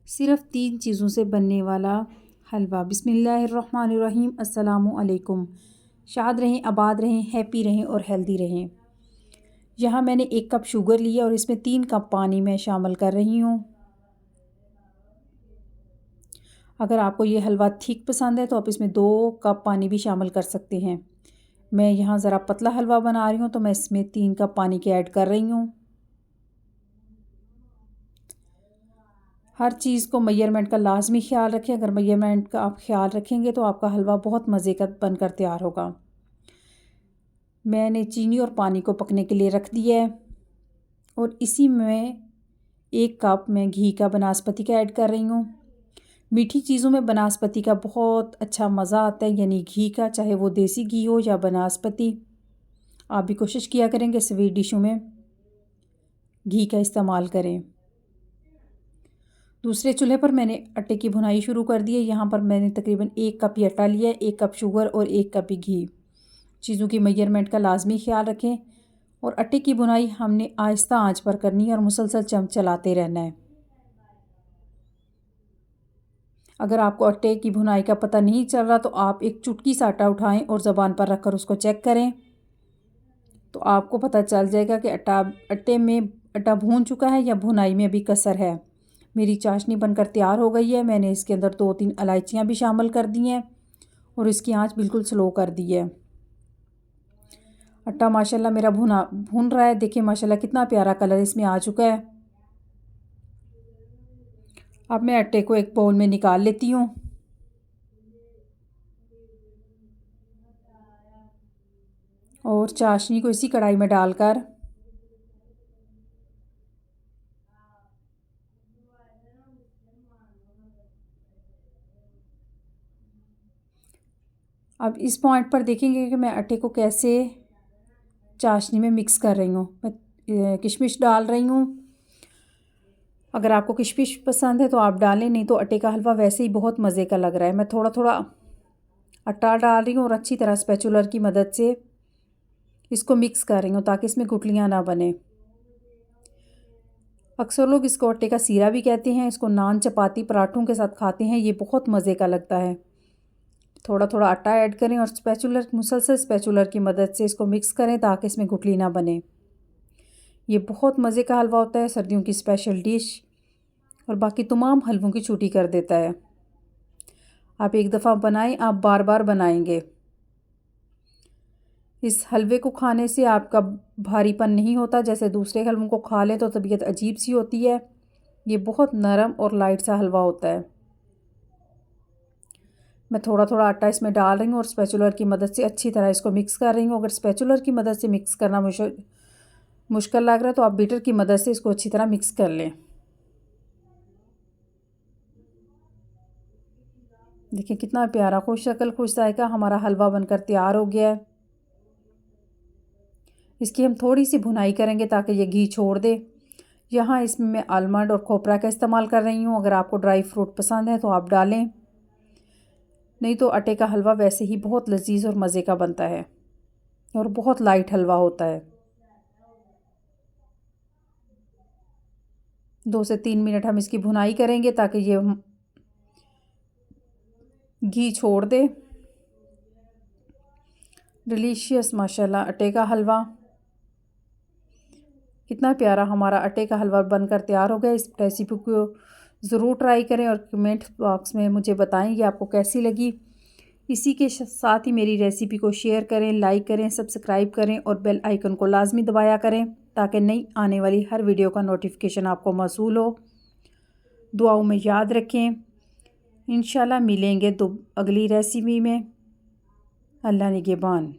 सिर्फ़ 3 चीज़ों से बनने वाला हलवा। बिस्मिल्लाहिर्रहमानिर्रहीम। अस्सलामु अलैकुम। शाद रहें, आबाद रहें, हैप्पी रहें और हेल्दी रहें। यहाँ मैंने 1 कप शुगर लिया और इसमें 3 कप पानी मैं शामिल कर रही हूँ। अगर आपको ये हलवा थिक पसंद है तो आप इसमें 2 कप पानी भी शामिल कर सकते हैं। मैं यहाँ ज़रा पतला हलवा बना रही हूँ तो मैं इसमें 3 कप पानी के ऐड कर रही हूँ। हर चीज़ को मेजरमेंट का लाजमी ख्याल रखें। अगर मेजरमेंट का आप ख्याल रखेंगे तो आपका हलवा बहुत मज़े का बनकर तैयार होगा। मैंने चीनी और पानी को पकने के लिए रख दिया है और इसी में 1 कप मैं घी का बनास्पति का ऐड कर रही हूँ। मीठी चीज़ों में बनास्पति का बहुत अच्छा मज़ा आता है, यानी घी का, चाहे वो देसी घी हो या बनास्पति। आप भी कोशिश किया करेंगे स्वीट डिशों में घी का इस्तेमाल करें। दूसरे चूल्हे पर मैंने आटे की भुनाई शुरू कर दी है। यहाँ पर मैंने तकरीबन 1 कप ही आटा लिया है, 1 कप शुगर और 1 कप ही घी। चीज़ों की मेजरमेंट का लाजमी ख्याल रखें और आटे की भुनाई हमने आहिस्ता आंच पर करनी है और मुसलसल चलाते रहना है। अगर आपको आटे की भुनाई का पता नहीं चल रहा तो आप एक चुटकी सा आटा उठाएं और ज़बान पर रखकर उसको चेक करें तो आपको पता चल जाएगा कि आटे में आटा भून चुका है या भुनाई में अभी कसर है। मेरी चाशनी बनकर तैयार हो गई है। मैंने इसके अंदर 2-3 इलायचियाँ भी शामिल कर दी हैं और इसकी आंच बिल्कुल स्लो कर दी है। आटा माशाल्लाह मेरा भून रहा है। देखिए माशाल्लाह कितना प्यारा कलर इसमें आ चुका है। अब मैं आटे को एक बाउल में निकाल लेती हूँ और चाशनी को इसी कढ़ाई में डालकर अब इस पॉइंट पर देखेंगे कि मैं आटे को कैसे चाशनी में मिक्स कर रही हूँ। मैं किशमिश डाल रही हूँ। अगर आपको किशमिश पसंद है तो आप डालें, नहीं तो आटे का हलवा वैसे ही बहुत मज़े का लग रहा है। मैं थोड़ा थोड़ा आटा डाल रही हूँ और अच्छी तरह स्पैचुलर की मदद से इसको मिक्स कर रही हूँ ताकि इसमें गुठलियाँ ना बने। अक्सर लोग इसको आटे का सीरा भी कहते हैं। इसको नान, चपाती, पराठों के साथ खाते हैं। ये बहुत मज़े का लगता है। थोड़ा थोड़ा आटा ऐड करें और मुसलसल स्पैचुलर की मदद से इसको मिक्स करें ताकि इसमें गुठली ना बने। ये बहुत मज़े का हलवा होता है, सर्दियों की स्पेशल डिश और बाकी तमाम हलवों की छुट्टी कर देता है। आप एक दफ़ा बनाएं, आप बार बार बनाएंगे। इस हलवे को खाने से आपका भारीपन नहीं होता। जैसे दूसरे हलवों को खा लें तो तबीयत अजीब सी होती है। ये बहुत नरम और लाइट सा हलवा होता है। मैं थोड़ा थोड़ा आटा इसमें डाल रही हूँ और स्पैचुलर की मदद से अच्छी तरह इसको मिक्स कर रही हूँ। अगर स्पैचुलर की मदद से मिक्स करना मुश्किल लग रहा है तो आप बीटर की मदद से इसको अच्छी तरह मिक्स कर लें। देखिए कितना प्यारा खुश शक्ल खुश जायका हमारा हलवा बनकर तैयार हो गया है। इसकी हम थोड़ी सी भुनाई करेंगे ताकि ये घी छोड़ दे। यहाँ इसमें मैं आलमंड और खोपरा का इस्तेमाल कर रही हूँ। अगर आपको ड्राई फ्रूट पसंद है तो आप डालें, नहीं तो आटे का हलवा वैसे ही बहुत लजीज और मज़े का बनता है और बहुत लाइट हलवा होता है। 2 से 3 मिनट हम इसकी भुनाई करेंगे ताकि ये घी छोड़ दे। डिलीशियस माशाल्लाह आटे का हलवा, कितना प्यारा हमारा आटे का हलवा बनकर तैयार हो गया। इस रेसिपी को ज़रूर ट्राई करें और कमेंट बॉक्स में मुझे बताएं कि आपको कैसी लगी। इसी के साथ ही मेरी रेसिपी को शेयर करें, लाइक करें, सब्सक्राइब करें और बेल आइकन को लाजमी दबाया करें ताकि नई आने वाली हर वीडियो का नोटिफिकेशन आपको मौसूल हो। दुआओं में याद रखें। इंशाल्लाह मिलेंगे तो अगली रेसिपी में। अल्लाह निगहबान।